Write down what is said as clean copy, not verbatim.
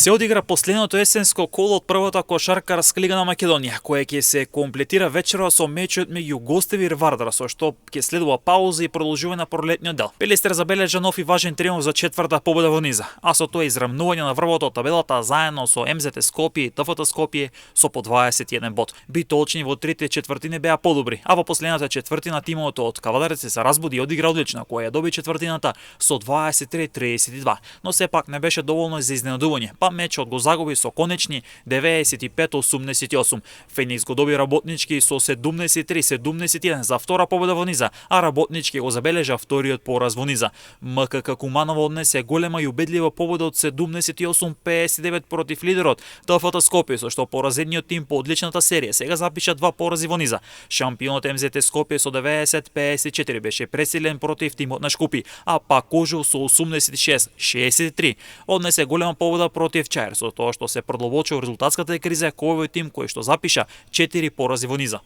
Се одигра последното есенско коло од првата кошаркарска лига на Македонија, која ќе се комплетира вечерва со мечот меѓу Гостевир Вардар, со што ќе следува пауза и продолжување на пролетниот дел. Пелестер забележа нов и важен триумф за четврта победа во низа, а со тоа израмнување на врвот од табелата заедно со МЗТ Скопје и ТФТ Скопје со по 21 бод. Битолчни во трите четвртини беа подобри, а во последната четвртина тимот од Кавадарец се разбуди и одигра одлично, која доби четвртината со 23-32, но сепак не беше доволно за изненадување. Па мечот го загуби со конечни 95-88. Феникс го доби Работнички со 73-71 за втора победа во низа, а Работнички го забележа вториот пораз во низа. МКК Куманово однесе голема и убедлива победа од 78-59 против лидерот ТФТ Скопје, со што поразедниот тим по одличната серија сега запиша два порази во низа. Шампионот МЗТ Скопје со 90-54 беше пресилен против тимот на Шкупи, а пак Кожул со 86-63 однесе голема победа против Чајер, со тоа што се продлабочува резултатската криза кој овој тим кој што запиша 4 порази во низа.